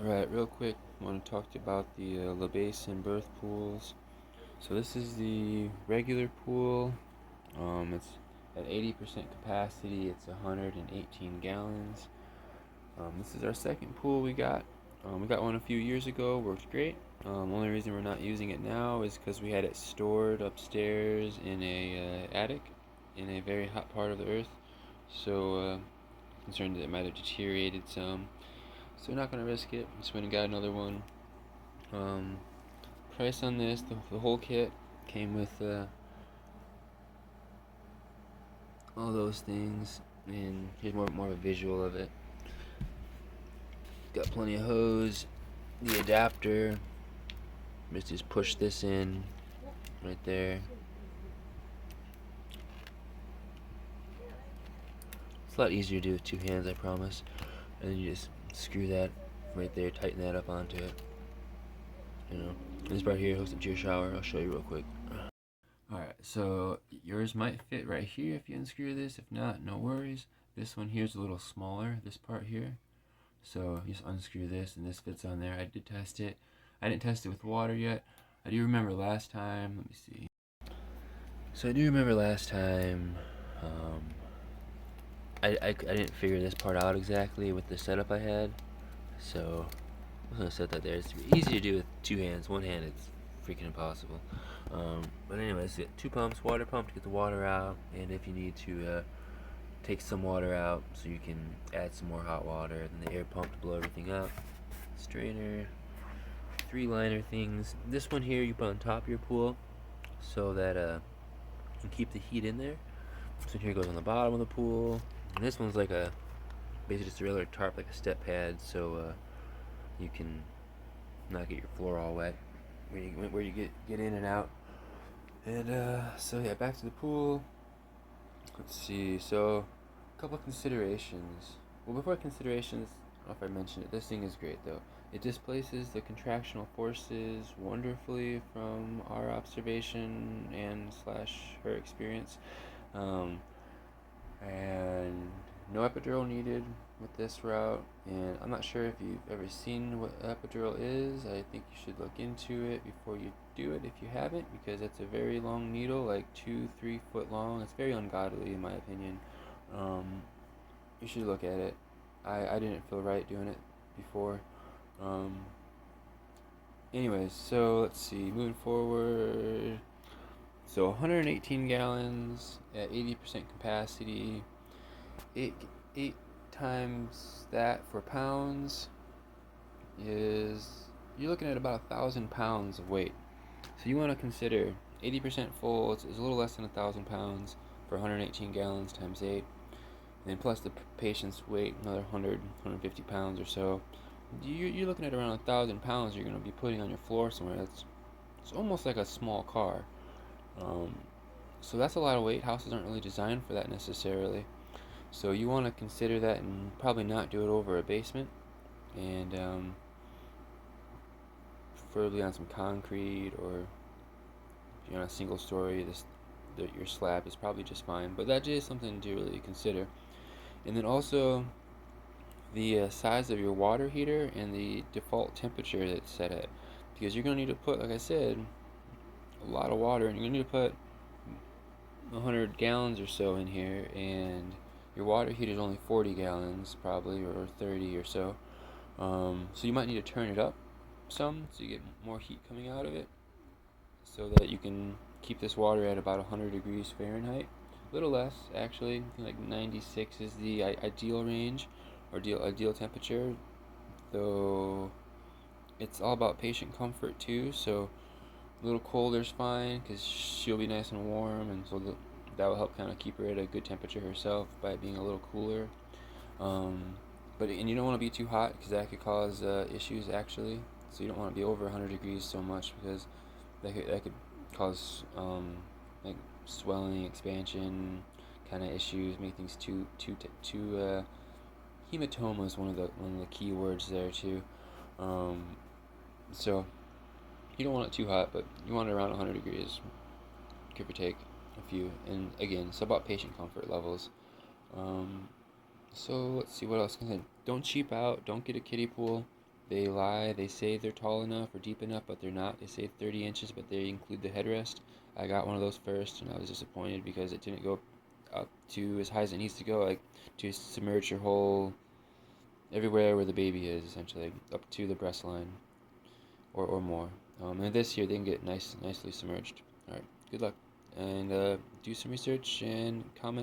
Alright, real quick, I want to talk to you about the labassine birth pools. So this is the regular pool. It's at 80% capacity. It's 118 gallons. This is our second pool we got. We got one a few years ago. Worked great. Only reason we're not using it now is because we had it stored upstairs in a attic in a very hot part of the earth. So concerned that it might have deteriorated some. So we're not gonna risk it. Just went and got another one. Um, Price on this, the whole kit came with all those things, and here's more of a visual of it. Got plenty of hose, the adapter. Just push this in right there. It's a lot easier to do with two hands, I promise. And then you just screw that right there, tighten that up onto it. This part here hooks up to your shower. I'll show you real quick. Alright, so yours might fit right here if you unscrew this. If not, no worries. This one here is a little smaller, this part here. So you just unscrew this and this fits on there. I did test it. I didn't test it with water yet. I do remember last time, let me see. So I do remember last time, I didn't figure this part out exactly with the setup I had. So I'm gonna set that there. It's easy to do with two hands. One hand, it's freaking impossible. But anyways, get two pumps, water pump to get the water out, and if you need to take some water out so you can add some more hot water, then the air pump to blow everything up, strainer, 3-liner things. This one here you put on top of your pool so that you can keep the heat in there. This one here goes on the bottom of the pool, and this one's like basically just a regular tarp, like a step pad, so you can not get your floor all wet where you get in and out. And so yeah, back to the pool. Let's see. So a couple of considerations. Well, before considerations, I don't know if I mentioned it. This thing is great though. It displaces the contractional forces wonderfully from our observation and / her experience. And no epidural needed with this route, and I'm not sure if you've ever seen what epidural is. I think you should look into it before you do it if you haven't, because it's a very long needle, like 2-3 foot long. It's very ungodly in my opinion. You should look at it. I didn't feel right doing it before. Anyways, so let's see, moving forward. So 118 gallons at 80% capacity. Eight times that for pounds is, you're looking at about 1,000 pounds of weight. So you want to consider 80% full. It's a little less than 1,000 pounds for 118 gallons times 8, and then plus the patient's weight, another 150 pounds or so. You're looking at around 1,000 pounds you're going to be putting on your floor somewhere. It's almost like a small car. So that's a lot of weight. Houses aren't really designed for that necessarily. So you want to consider that and probably not do it over a basement, and preferably on some concrete, or if you're on a single story, your slab is probably just fine. But that is something to really consider. And then also the size of your water heater and the default temperature that it's set at, because you're going to need to put, like I said, a lot of water, and you're going to need to put 100 gallons or so in here, and your water heater is only 40 gallons probably, or 30 or so. So you might need to turn it up some so you get more heat coming out of it, so that you can keep this water at about 100 degrees Fahrenheit. A little less actually, like 96 is the ideal range, or ideal temperature, though it's all about patient comfort too. So a little colder is fine because she'll be nice and warm, and so that will help kind of keep her at a good temperature herself by being a little cooler. And you don't want to be too hot because that could cause issues actually. So you don't want to be over 100 degrees so much, because that could cause like swelling, expansion kind of issues, make things too hematoma is one of the key words there too. So you don't want it too hot, but you want it around 100 degrees, give or take a few. And again, it's about patient comfort levels. So let's see what else can I say. Don't cheap out. Don't get a kiddie pool. They lie. They say they're tall enough or deep enough, but they're not. They say 30 inches, but they include the headrest. I got one of those first, and I was disappointed because it didn't go up to as high as it needs to go, like to submerge your whole everywhere where the baby is, essentially, up to the breast line or more. And this here, they can get nicely submerged. All right, good luck, and do some research and comment.